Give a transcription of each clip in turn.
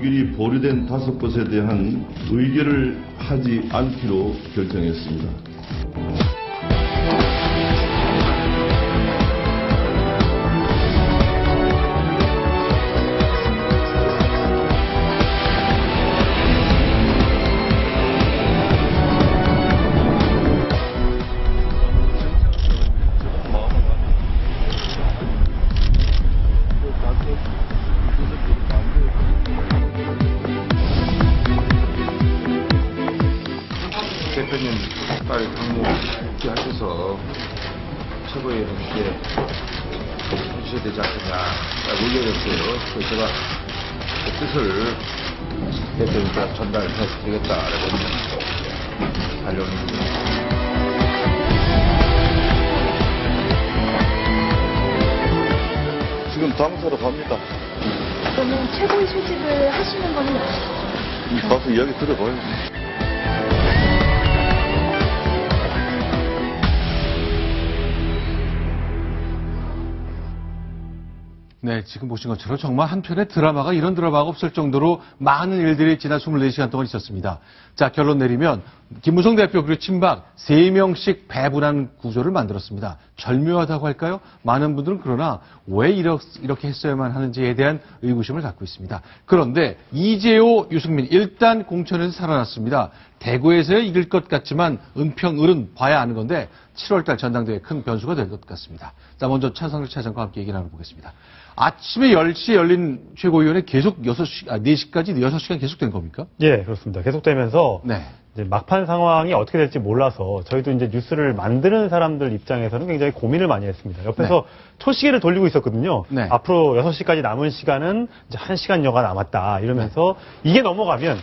의결이 보류된 5곳에 대한 의결을 하지 않기로 결정했습니다. 대표님 빨리 강무 복귀하셔서 최고의 함께 해주셔야 되지 않겠냐 올려줬어요. 그래서 제가 그 뜻을 대표님께 전달해드리겠다라고 달려오는 겁니다. 지금 당사로 갑니다. 그러면 최고의 소집을 하시는 거는 없으시죠? 가서 이야기 들어봐요. 네, 지금 보신 것처럼 정말 한편의 드라마가 이런 드라마가 없을 정도로 많은 일들이 지난 24시간 동안 있었습니다. 자, 결론 내리면 김무성 대표 그리고 친박 3명씩 배분한 구조를 만들었습니다. 절묘하다고 할까요? 많은 분들은 그러나 왜 이렇게 했어야만 하는지에 대한 의구심을 갖고 있습니다. 그런데 이재호, 유승민 일단 공천에서 살아났습니다. 대구에서 이길 것 같지만 은평을은 봐야 아는 건데 7월달 전당대회 큰 변수가 될 것 같습니다. 자, 먼저 차상일 차장과 함께 얘기 나눠보겠습니다. 아침에 10시에 열린 최고위원회 계속 4시까지 6시간 계속된 겁니까? 예, 그렇습니다. 계속되면서 네. 이제 막판 상황이 어떻게 될지 몰라서 저희도 이제 뉴스를 만드는 사람들 입장에서는 굉장히 고민을 많이 했습니다. 옆에서 초시계를 돌리고 있었거든요. 네. 앞으로 6시까지 남은 시간은 이제 1시간여가 남았다 이러면서 이게 넘어가면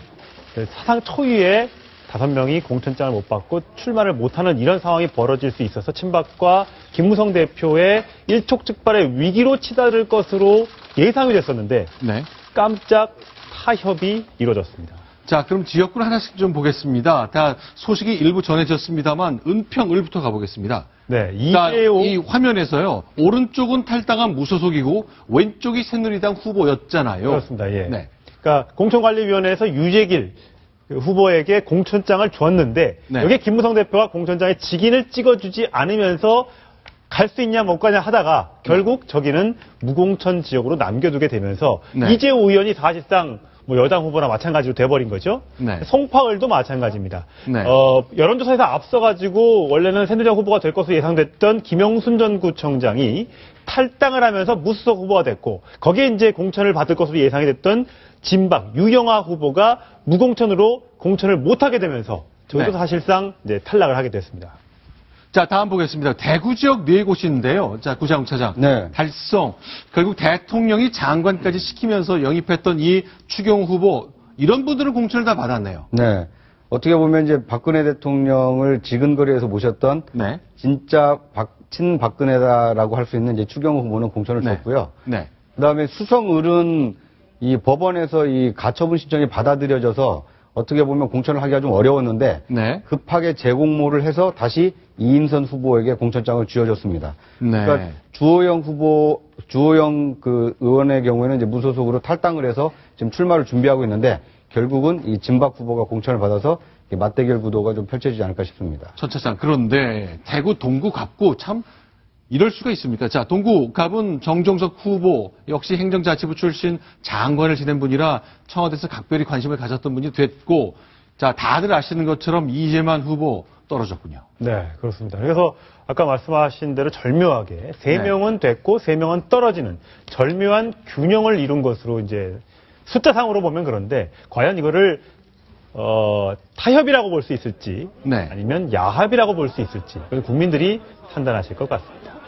사상 초유의 5명이 공천장을 못 받고 출마를 못하는 이런 상황이 벌어질 수 있어서 친박과 김무성 대표의 일촉즉발의 위기로 치달을 것으로 예상이 됐었는데 네. 깜짝 타협이 이루어졌습니다. 자, 그럼 지역구를 하나씩 좀 보겠습니다. 다 소식이 일부 전해졌습니다만 은평을부터 가보겠습니다. 네, 이재호 이 화면에서요. 오른쪽은 탈당한 무소속이고 왼쪽이 새누리당 후보였잖아요. 그렇습니다. 예. 네. 그러니까 공천관리위원회에서 유재길 후보에게 공천장을 줬는데 네. 여기에 김무성 대표가 공천장에 직인을 찍어주지 않으면서 갈 수 있냐 못 가냐 하다가 결국 저기는 무공천 지역으로 남겨두게 되면서 네. 이재호 의원이 사실상 뭐 여당 후보나 마찬가지로 돼버린 거죠. 네. 송파을도 마찬가지입니다. 네. 여론조사에서 앞서가지고 원래는 새누리당 후보가 될 것으로 예상됐던 김영순 전 구청장이 탈당을 하면서 무소속 후보가 됐고 거기에 이제 공천을 받을 것으로 예상이 됐던 진박 유영아 후보가 무공천으로 공천을 못하게 되면서 저희도 네. 사실상 이제 탈락을 하게 됐습니다. 자, 다음 보겠습니다. 대구 지역 4곳인데요. 자, 구자웅 차장. 네. 달성. 결국 대통령이 장관까지 시키면서 영입했던 이 추경 후보, 이런 분들은 공천을 다 받았네요. 네. 어떻게 보면 이제 박근혜 대통령을 지근거리에서 모셨던 네. 진짜 친박근혜다라고 할 수 있는 이제 추경 후보는 공천을 네. 줬고요. 네. 그다음에 수성을은 이 법원에서 이 가처분 신청이 받아들여져서 어떻게 보면 공천을 하기가 좀 어려웠는데 네. 급하게 재공모를 해서 다시 이인선 후보에게 공천장을 쥐어줬습니다. 네. 그러니까 주호영 그 의원의 경우에는 이제 무소속으로 탈당을 해서 지금 출마를 준비하고 있는데 결국은 이 진박 후보가 공천을 받아서 맞대결 구도가 좀 펼쳐지지 않을까 싶습니다. 전 차장. 그런데 대구 동구 갑구 참 이럴 수가 있습니까? 자, 동구 갑은 정종석 후보 역시 행정자치부 출신 장관을 지낸 분이라 청와대에서 각별히 관심을 가졌던 분이 됐고, 자, 다들 아시는 것처럼 이재만 후보 떨어졌군요. 네, 그렇습니다. 그래서 아까 말씀하신 대로 절묘하게 3명은 됐고 3명은 떨어지는 절묘한 균형을 이룬 것으로 이제 숫자상으로 보면 그런데 과연 이거를 타협이라고 볼 수 있을지 네. 아니면 야합이라고 볼 수 있을지 그건 국민들이 판단하실 것 같습니다.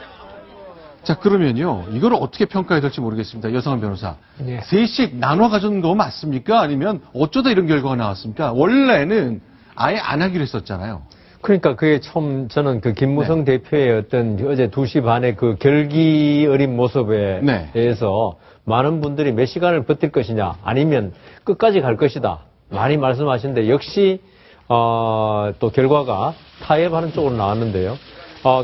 자, 그러면요. 이걸 어떻게 평가해야 될지 모르겠습니다. 여성한 변호사. 네. 셋씩 나눠 가져온 거 맞습니까? 아니면 어쩌다 이런 결과가 나왔습니까? 원래는 아예 안 하기로 했었잖아요. 그러니까 그게 처음 저는 그 김무성 대표의 어떤 어제 2시 반에 그 결기 어린 모습에 네. 대해서 많은 분들이 몇 시간을 버틸 것이냐 아니면 끝까지 갈 것이다. 많이 말씀하시는데 역시 또 결과가 타협하는 쪽으로 나왔는데요.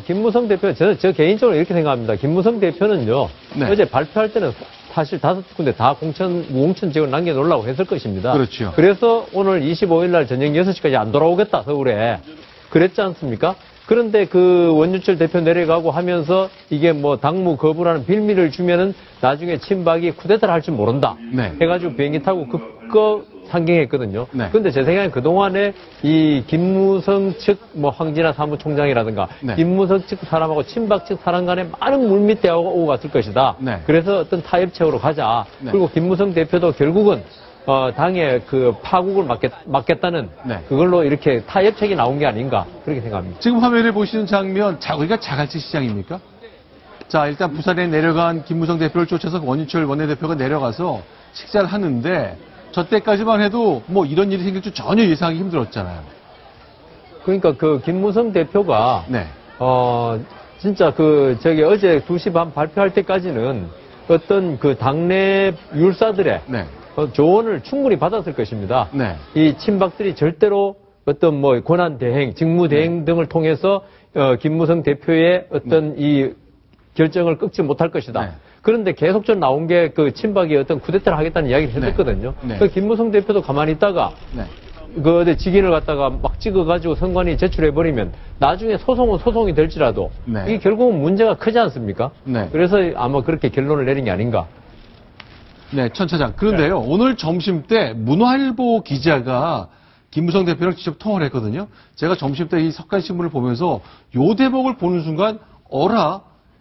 김무성 대표, 저 개인적으로 이렇게 생각합니다. 김무성 대표는요, 네. 어제 발표할 때는 사실 5군데 다 무공천 지역을 남겨놓으려고 했을 것입니다. 그렇죠. 그래서 오늘 25일 날 저녁 6시까지 안 돌아오겠다, 서울에. 그랬지 않습니까? 그런데 그 원유철 대표 내려가고 하면서 이게 뭐 당무 거부라는 빌미를 주면은 나중에 친박이 쿠데타를 할 줄 모른다. 네. 해가지고 비행기 타고 급거 상경했거든요. 네. 그런데 제 생각엔 그동안에 이 김무성 측 뭐 황진아 사무총장이라든가 네. 김무성 측 사람하고 친박 측 사람 간에 많은 물밑에 오고 갔을 것이다. 네. 그래서 어떤 타협책으로 가자. 네. 그리고 김무성 대표도 결국은 당의 그 파국을 막겠다는 네. 그걸로 이렇게 타협책이 나온 게 아닌가 그렇게 생각합니다. 지금 화면에 보시는 장면, 우리가 자갈치 시장입니까? 자, 일단 부산에 내려간 김무성 대표를 쫓아서 원유철 원내대표가 내려가서 식사를 하는데, 저 때까지만 해도 뭐 이런 일이 생길 줄 전혀 예상하기 힘들었잖아요. 그러니까 그 김무성 대표가 네. 진짜 어제 2시 반 발표할 때까지는 어떤 그 당내 율사들의 네. 조언을 충분히 받았을 것입니다. 네. 이 친박들이 절대로 어떤 뭐 권한 대행, 직무 대행 등을 통해서 김무성 대표의 어떤 이 결정을 꺾지 못할 것이다. 네. 그런데 계속적으로 나온 게 그 친박이 어떤 쿠데타를 하겠다는 이야기를 했었거든요. 네. 그 김무성 대표도 가만히 있다가 네. 그 직인을 갖다가 막 찍어가지고 선관위 제출해버리면 나중에 소송은 소송이 될지라도 네. 이게 결국은 문제가 크지 않습니까? 네. 그래서 아마 그렇게 결론을 내린 게 아닌가. 네, 천 차장. 그런데요, 오늘 점심 때 문화일보 기자가 김무성 대표랑 직접 통화를 했거든요. 제가 점심 때 이 석간신문을 보면서 요 대목을 보는 순간,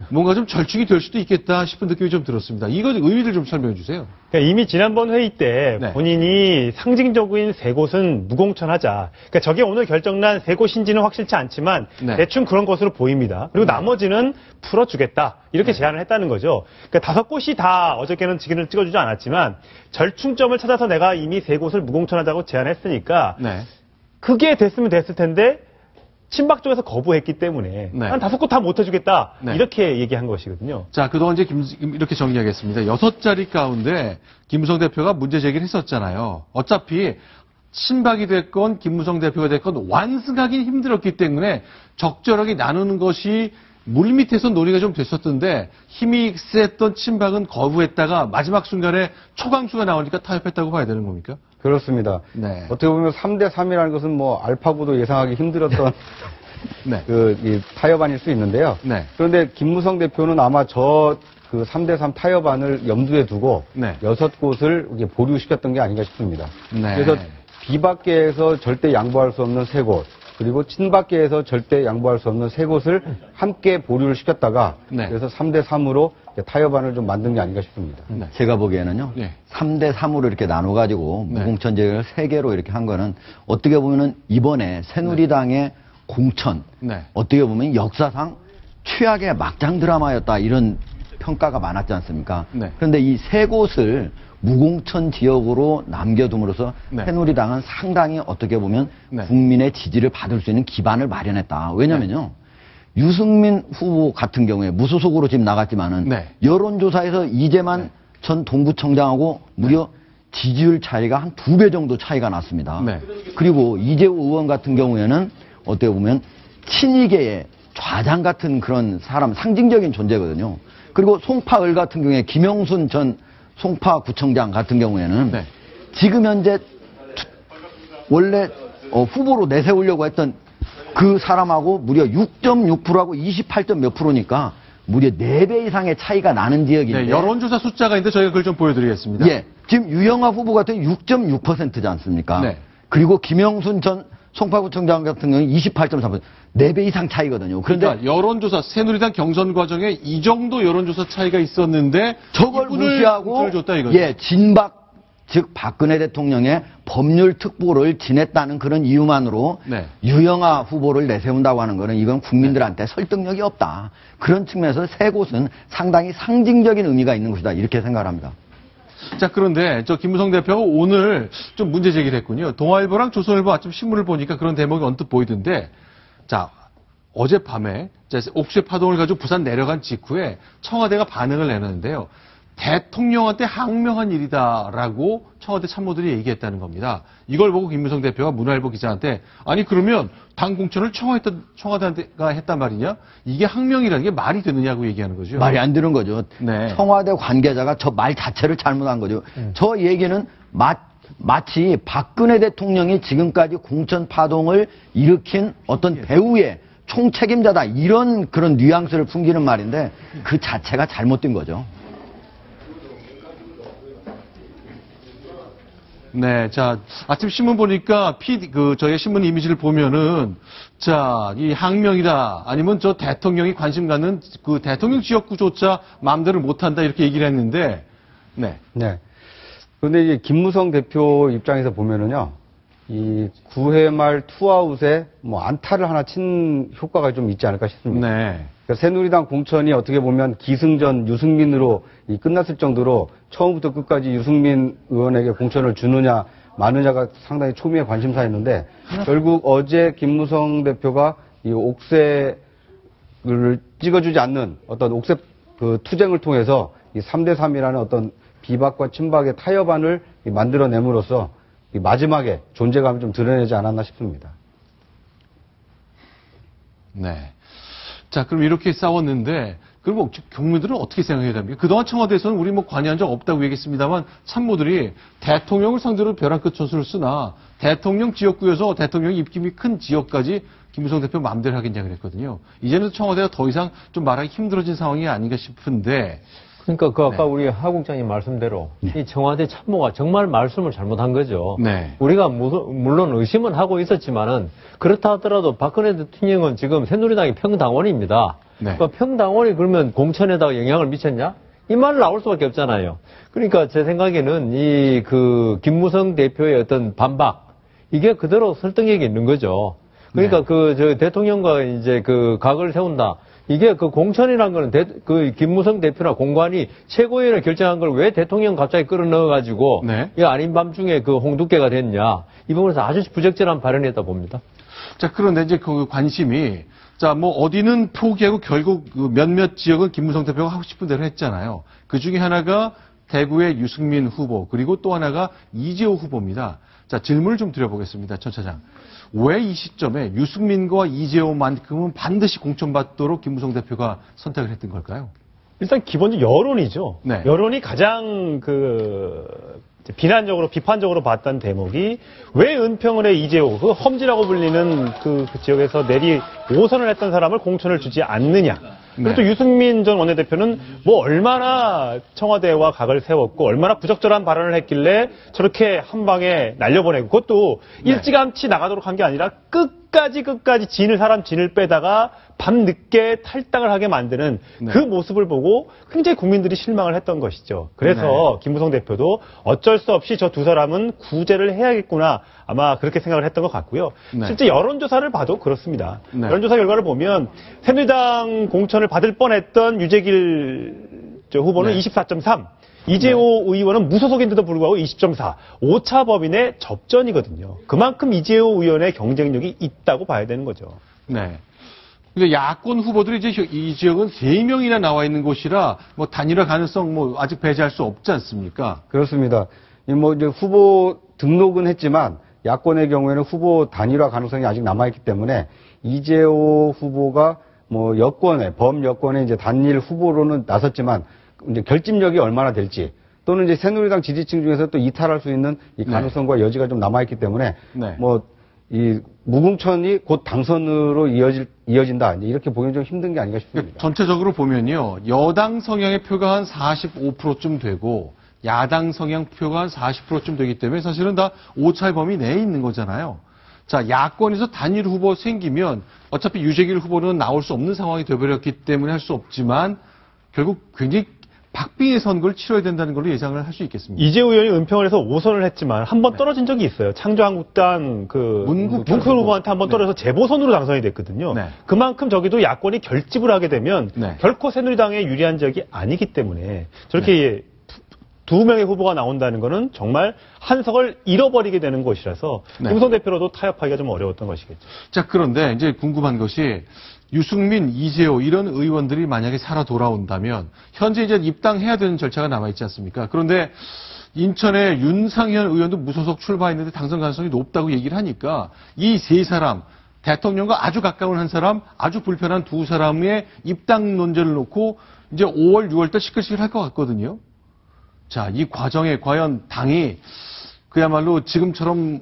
뭔가 좀 절충이 될 수도 있겠다 싶은 느낌이 좀 들었습니다. 이거 의미를 좀 설명해 주세요. 그러니까 이미 지난번 회의 때 네. 본인이 상징적인 세 곳은 무공천하자. 그러니까 저게 오늘 결정난 세 곳인지는 확실치 않지만 네. 대충 그런 것으로 보입니다. 그리고 나머지는 풀어주겠다. 이렇게 제안을 했다는 거죠. 그러니까 5곳이 다 어저께는 직인을 찍어주지 않았지만 절충점을 찾아서 내가 이미 세 곳을 무공천하자고 제안했으니까 네. 그게 됐으면 됐을 텐데 친박 쪽에서 거부했기 때문에 네. 한 5곳 다 못해주겠다. 네. 이렇게 얘기한 것이거든요. 자, 그동안 이제 이렇게 정리하겠습니다. 6자리 가운데 김무성 대표가 문제 제기를 했었잖아요. 어차피 친박이 됐건 김무성 대표가 됐건 완승하기 힘들었기 때문에 적절하게 나누는 것이 물밑에서 논의가 좀 됐었던데 힘이 셌던 친박은 거부했다가 마지막 순간에 초강수가 나오니까 타협했다고 봐야 되는 겁니까? 그렇습니다. 네. 어떻게 보면 3대 3이라는 것은 뭐 알파고도 예상하기 힘들었던 네. 이 타협안일 수 있는데요. 네. 그런데 김무성 대표는 아마 그 3대 3 타협안을 염두에 두고 네. 6곳을 이제 보류시켰던 게 아닌가 싶습니다. 네. 그래서 비박계에서 절대 양보할 수 없는 3곳, 그리고 친박계에서 절대 양보할 수 없는 3곳을 함께 보류를 시켰다가 네. 그래서 3대 3으로 타협안을 좀 만든 게 아닌가 싶습니다. 제가 보기에는요. 네. 3대 3으로 이렇게 나눠가지고 네. 무공천제를 3개로 이렇게 한 거는 어떻게 보면은 이번에 새누리당의 공천 네. 어떻게 보면 역사상 최악의 막장 드라마였다 이런 평가가 많았지 않습니까? 네. 그런데 이 3곳을 무공천 지역으로 남겨둠으로써 네. 새누리당은 상당히 어떻게 보면 네. 국민의 지지를 받을 수 있는 기반을 마련했다. 왜냐면요. 유승민 후보 같은 경우에 무소속으로 지금 나갔지만은 네. 여론조사에서 이재만 전 동구청장하고 무려 지지율 차이가 한 2배 정도 차이가 났습니다. 네. 그리고 이재호 의원 같은 경우에는 어떻게 보면 친이계의 좌장 같은 그런 사람, 상징적인 존재거든요. 그리고 송파을 같은 경우에 김영순 전 송파구청장 같은 경우에는 네. 지금 현재 원래 후보로 내세우려고 했던 그 사람하고 무려 6.6%하고 28점 몇 프로니까 무려 4배 이상의 차이가 나는 지역인데. 네, 여론조사 숫자가 있는데 저희가 그걸 좀 보여드리겠습니다. 예. 지금 유영아 후보 같은 6.6%지 않습니까? 네. 그리고 김영순 전 송파구청장 같은 경우는 28.3%. 4배 이상 차이거든요. 그런데 그러니까 여론조사, 새누리당 경선 과정에 이 정도 여론조사 차이가 있었는데 저걸 이분을 무시하고 공천을 줬다 이거죠. 예, 진박 즉 박근혜 대통령의 법률 특보를 지냈다는 그런 이유만으로 네. 유영아 후보를 내세운다고 하는 거는 이건 국민들한테 설득력이 없다. 그런 측면에서 3곳은 상당히 상징적인 의미가 있는 것이다. 이렇게 생각을 합니다. 자, 그런데 저 김무성 대표가 오늘 좀 문제 제기를 했군요. 동아일보랑 조선일보 아침 신문을 보니까 그런 대목이 언뜻 보이던데, 자, 어젯밤에 옥수의 파동을 가지고 부산 내려간 직후에 청와대가 반응을 내놨는데요. 대통령한테 항명한 일이다라고 청와대 참모들이 얘기했다는 겁니다. 이걸 보고 김무성 대표가 문화일보 기자한테 아니 그러면 당 공천을 청와대가 했단 말이냐? 이게 항명이라는 게 말이 되느냐고 얘기하는 거죠. 말이 안 되는 거죠. 네. 청와대 관계자가 저 말 자체를 잘못한 거죠. 저 얘기는 마치 박근혜 대통령이 지금까지 공천 파동을 일으킨 어떤 배후의 총책임자다 이런 그런 뉘앙스를 풍기는 말인데 그 자체가 잘못된 거죠. 네, 자, 아침 신문 보니까 저희 신문 이미지를 보면은, 자, 이 항명이다, 아니면 저 대통령이 관심 갖는 그 대통령 지역구조차 마음대로 못한다, 이렇게 얘기를 했는데, 네. 네. 그런데 이제 김무성 대표 입장에서 보면은요, 이 9회 말 투아웃에 뭐 안타를 하나 친 효과가 좀 있지 않을까 싶습니다. 네. 그러니까 새누리당 공천이 어떻게 보면 기승전 유승민으로 끝났을 정도로 처음부터 끝까지 유승민 의원에게 공천을 주느냐 마느냐가 상당히 초미의 관심사였는데 결국 어제 김무성 대표가 이 옥새를 찍어주지 않는 어떤 옥새 그 투쟁을 통해서 이 3대3이라는 어떤 비박과 친박의 타협안을 만들어냄으로써 이 마지막에 존재감을 좀 드러내지 않았나 싶습니다. 네. 자, 그럼 이렇게 싸웠는데, 그럼 국민들은 어떻게 생각해야 됩니까? 그동안 청와대에서는 우리 뭐 관여한 적 없다고 얘기했습니다만, 참모들이 대통령을 상대로 벼랑 끝 전술을 쓰나, 대통령 지역구에서 대통령이 입김이 큰 지역까지 김무성 대표 마음대로 하겠냐 그랬거든요. 이제는 청와대가 더 이상 좀 말하기 힘들어진 상황이 아닌가 싶은데, 그러니까 그 아까 우리 하 국장님 말씀대로 이 청와대 참모가 정말 말씀을 잘못한 거죠. 네. 우리가 물론 의심은 하고 있었지만은 그렇다 하더라도 박근혜 대통령은 지금 새누리당이 평당원입니다. 네. 그러니까 평당원이 그러면 공천에다가 영향을 미쳤냐? 이 말 나올 수밖에 없잖아요. 그러니까 제 생각에는 이 김무성 대표의 어떤 반박 이게 그대로 설득력이 있는 거죠. 그러니까 저 대통령과 이제 각을 세운다. 이게 공천이라는 거는 김무성 대표나 공관이 최고위원회 결정한 걸 왜 대통령 갑자기 끌어넣어가지고 네. 이 아닌 밤중에 홍두깨가 됐냐. 이 부분에서 아주 부적절한 발언이었다 봅니다. 자, 그런데 이제 그 관심이, 자, 뭐 어디는 포기하고 결국 몇몇 지역은 김무성 대표가 하고 싶은 대로 했잖아요. 그 중에 하나가 대구의 유승민 후보, 그리고 또 하나가 이재호 후보입니다. 자, 질문을 좀 드려보겠습니다, 전 차장. 왜 이 시점에 유승민과 이재호만큼은 반드시 공천받도록 김무성 대표가 선택을 했던 걸까요? 일단 기본적으로 여론이죠. 네. 여론이 가장 비판적으로 봤던 대목이 왜 은평을의 이재호, 그 험지라고 불리는 그 지역에서 내리 5선을 했던 사람을 공천을 주지 않느냐. 그리고 또 유승민 전 원내대표는 뭐 얼마나 청와대와 각을 세웠고 얼마나 부적절한 발언을 했길래 저렇게 한 방에 날려보내고 그것도 일찌감치 나가도록 한 게 아니라 끝까지 사람 진을 빼다가 밤늦게 탈당을 하게 만드는 그 모습을 보고 굉장히 국민들이 실망을 했던 것이죠. 그래서 김무성 대표도 어쩔 수 없이 저 두 사람은 구제를 해야겠구나 아마 그렇게 생각을 했던 것 같고요. 실제 여론조사를 봐도 그렇습니다. 여론조사 결과를 보면 새누리당 공천을 받을 뻔했던 유재길 후보는 24.3, 이재호 의원은 무소속인데도 불구하고 20.4, 오차 범인의 접전이거든요. 그만큼 이재호 의원의 경쟁력이 있다고 봐야 되는 거죠. 네. 근데 야권 후보들이 이제 이 지역은 3명이나 나와 있는 곳이라 뭐 단일화 가능성 뭐 아직 배제할 수 없지 않습니까? 그렇습니다. 뭐 이제 후보 등록은 했지만 야권의 경우에는 후보 단일화 가능성이 아직 남아있기 때문에 이재호 후보가 뭐 범여권의 이제 단일 후보로는 나섰지만 이제 결집력이 얼마나 될지 또는 이제 새누리당 지지층 중에서 또 이탈할 수 있는 이 가능성과 여지가 좀 남아있기 때문에 뭐 이 무공천이 곧 당선으로 이어진다 이렇게 보기는 좀 힘든 게 아닌가 싶습니다. 전체적으로 보면요, 여당 성향의 표가 한 45%쯤 되고 야당 성향 표가 한 40%쯤 되기 때문에 사실은 다 오차의 범위 내에 있는 거잖아요. 자, 야권에서 단일 후보 생기면 어차피 유재길 후보는 나올 수 없는 상황이 되어버렸기 때문에 할 수 없지만 결국 굉장히 박빙의 선거를 치러야 된다는 걸로 예상을 할 수 있겠습니다. 이재호 의원이 은평을에서 5선을 했지만 한 번 떨어진 적이 있어요. 창조한국당 문국현 후보한테 한 번 떨어져서 재보선으로 당선이 됐거든요. 그만큼 저기도 야권이 결집을 하게 되면 결코 새누리당에 유리한 적이 아니기 때문에 저렇게 두 명의 후보가 나온다는 거는 정말 한석을 잃어버리게 되는 것이라서 네. 김무성 대표로도 타협하기가 좀 어려웠던 것이겠죠. 자, 그런데 이제 궁금한 것이 유승민, 이재호 이런 의원들이 만약에 살아 돌아온다면 현재 이제 입당해야 되는 절차가 남아있지 않습니까? 그런데 인천의 윤상현 의원도 무소속 출마했는데 당선 가능성이 높다고 얘기를 하니까 이 세 사람, 대통령과 아주 가까운 한 사람, 아주 불편한 두 사람의 입당 논제를 놓고 이제 5월, 6월 때 시끌시끌 할 것 같거든요. 자, 이 과정에 과연 당이 그야말로 지금처럼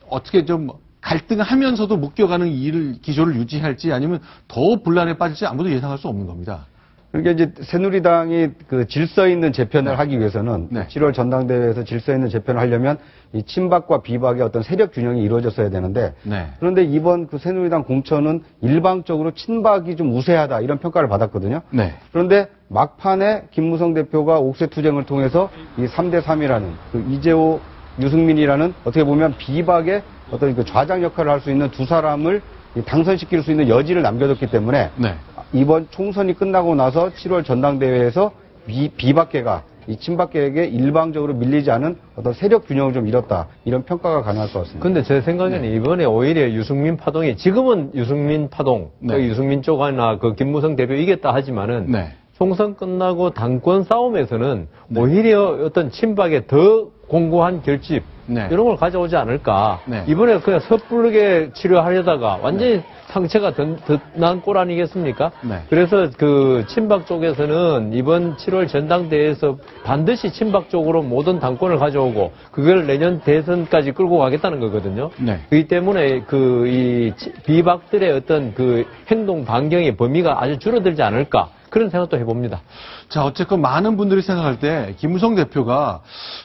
어떻게 좀 갈등하면서도 묶여가는 기조를 유지할지 아니면 더 분란에 빠질지 아무도 예상할 수 없는 겁니다. 그러니까 이제 새누리당이 그 질서 있는 재편을 하기 위해서는 네. 7월 전당대회에서 질서 있는 재편을 하려면 이 친박과 비박의 어떤 세력 균형이 이루어졌어야 되는데 네. 그런데 이번 그 새누리당 공천은 일방적으로 친박이 좀 우세하다 이런 평가를 받았거든요. 네. 그런데 막판에 김무성 대표가 옥새 투쟁을 통해서 이 3대3이라는 그 이재호, 유승민이라는 어떻게 보면 비박의 어떤 그 좌장 역할을 할 수 있는 두 사람을 당선시킬 수 있는 여지를 남겨뒀기 때문에 네. 이번 총선이 끝나고 나서 7월 전당대회에서 비박계가 이 친박계에게 일방적으로 밀리지 않은 어떤 세력 균형을 좀 잃었다. 이런 평가가 가능할 것 같습니다. 근데 제 생각에는 이번에 오히려 유승민 파동이 지금은 유승민 파동, 네. 그 유승민 쪽이나 그 김무성 대표 이겼다 하지만은 네. 총선 끝나고 당권 싸움에서는 오히려 어떤 친박의 더 공고한 결집 네. 이런 걸 가져오지 않을까. 네. 이번에 그냥 섣부르게 치료하려다가 완전히 상처가 더 난 꼴 아니겠습니까? 네. 그래서 그 친박 쪽에서는 이번 7월 전당대회에서 반드시 친박 쪽으로 모든 당권을 가져오고 그걸 내년 대선까지 끌고 가겠다는 거거든요. 네. 그렇기 때문에 그 이 비박들의 어떤 그 행동 반경의 범위가 아주 줄어들지 않을까. 그런 생각도 해봅니다. 자, 어쨌건 많은 분들이 생각할 때 김무성 대표가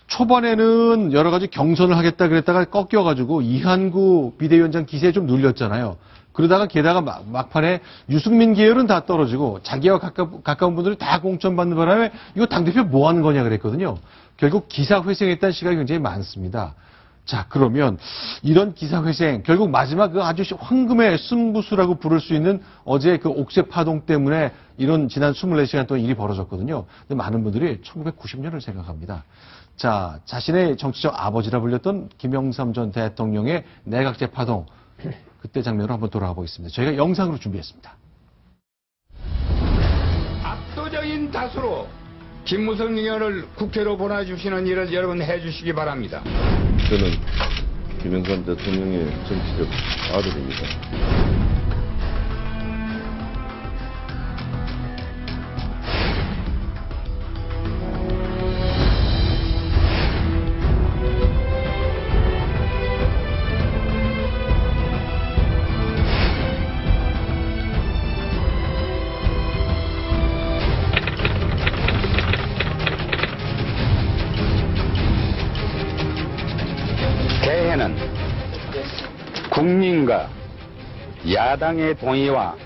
초반에는 여러 가지 경선을 하겠다 그랬다가 꺾여가지고 이한구 비대위원장 기세에 좀 눌렸잖아요. 그러다가 게다가 막판에 유승민 계열은 다 떨어지고 자기와 가까운 분들이 다 공천받는 바람에 이거 당대표 뭐 하는 거냐 그랬거든요. 결국 기사회생했다는 시각이 굉장히 많습니다. 자, 그러면 이런 기사회생, 결국 마지막 그 아주 황금의 승부수라고 부를 수 있는 어제 그 옥새 파동 때문에 이런 지난 24시간 동안 일이 벌어졌거든요. 근데 많은 분들이 1990년을 생각합니다. 자, 자신의 정치적 아버지라 불렸던 김영삼 전 대통령의 내각제 파동, 그때 장면으로 한번 돌아가 보겠습니다. 저희가 영상으로 준비했습니다. 압도적인 다수로 김무성 의원을 국회로 보내주시는 일을 여러분 해주시기 바랍니다. 저는 김영삼 대통령의 정치적 아들입니다. 대회는 국민과 야당의 동의와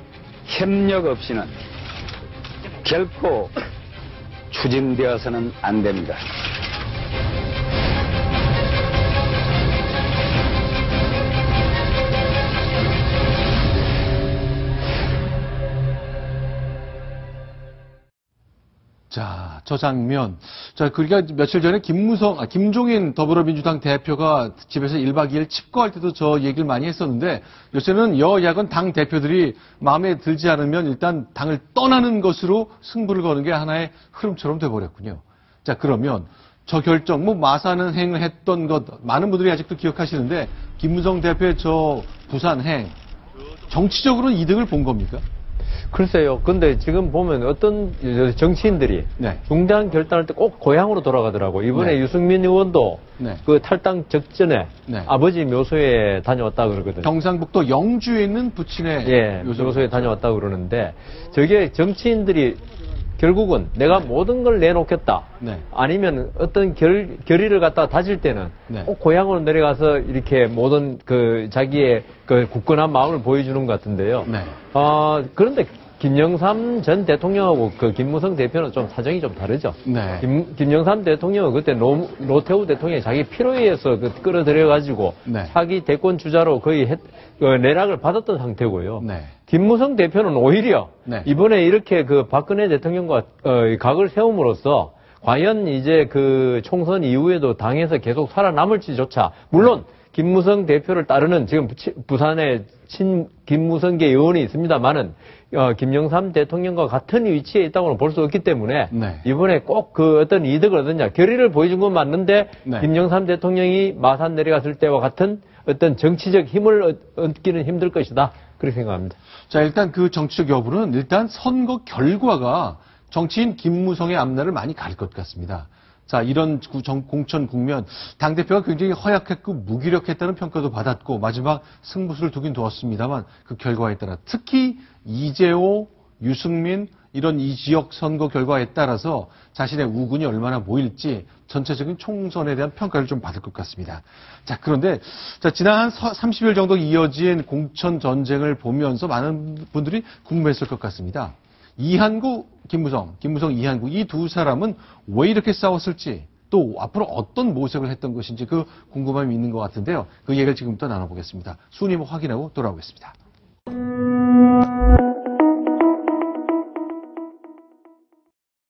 협력 없이는 결코 추진되어서는 안 됩니다. 자, 저 장면. 자, 그러니까 며칠 전에 김종인 더불어민주당 대표가 집에서 1박 2일 칩거할 때도 저 얘기를 많이 했었는데 요새는 여야권 당 대표들이 마음에 들지 않으면 일단 당을 떠나는 것으로 승부를 거는 게 하나의 흐름처럼 돼버렸군요. 자, 그러면 저 결정, 마사는 행을 했던 것 많은 분들이 아직도 기억하시는데 김무성 대표의 저 부산행 정치적으로는 이득을 본 겁니까? 글쎄요. 근데 지금 보면 어떤 정치인들이 네. 중대한 결단할 때 꼭 고향으로 돌아가더라고. 이번에 네. 유승민 의원도 네. 그 탈당 직전에 네. 아버지 묘소에 다녀왔다 그러거든요. 경상북도 영주에 있는 부친의 예, 묘소에 다녀왔다 그러는데 저게 정치인들이 결국은 내가 모든 걸 내놓겠다. 네. 아니면 어떤 결의를 갖다가 다질 때는 네. 꼭 고향으로 내려가서 이렇게 모든 그 자기의 그 굳건한 마음을 보여주는 것 같은데요. 네. 그런데 김영삼 전 대통령하고 그 김무성 대표는 좀 사정이 좀 다르죠. 네. 김영삼 대통령은 그때 노태우 대통령이 자기 필요에 의해서 끌어들여가지고 네. 차기 대권 주자로 거의 내락을 받았던 상태고요. 네. 김무성 대표는 오히려 네. 이번에 이렇게 그 박근혜 대통령과 각을 세움으로써 과연 이제 그 총선 이후에도 당에서 계속 살아남을지조차, 물론 김무성 대표를 따르는 지금 부산에 김무성계 의원이 있습니다만은 김영삼 대통령과 같은 위치에 있다고는 볼 수 없기 때문에 네. 이번에 꼭 그 어떤 이득을 얻느냐, 결의를 보여준 건 맞는데 네. 김영삼 대통령이 마산 내려갔을 때와 같은 어떤 정치적 힘을 얻기는 힘들 것이다, 그렇게 생각합니다. 자, 일단 그 정치적 여부는 일단 선거 결과가 정치인 김무성의 앞날을 많이 가릴 것 같습니다. 자, 이런 공천 국면, 당대표가 굉장히 허약했고 무기력했다는 평가도 받았고, 마지막 승부수를 두긴 두었습니다만, 그 결과에 따라, 특히 이재호, 유승민, 이런 이 지역 선거 결과에 따라서 자신의 우군이 얼마나 모일지 전체적인 총선에 대한 평가를 좀 받을 것 같습니다. 자, 그런데, 자, 지난 한 30일 정도 이어진 공천 전쟁을 보면서 많은 분들이 궁금했을 것 같습니다. 이한구, 김무성, 이한구, 이 두 사람은 왜 이렇게 싸웠을지, 또 앞으로 어떤 모색을 했던 것인지 그 궁금함이 있는 것 같은데요. 그 얘기를 지금부터 나눠보겠습니다. 순위 확인하고 돌아오겠습니다.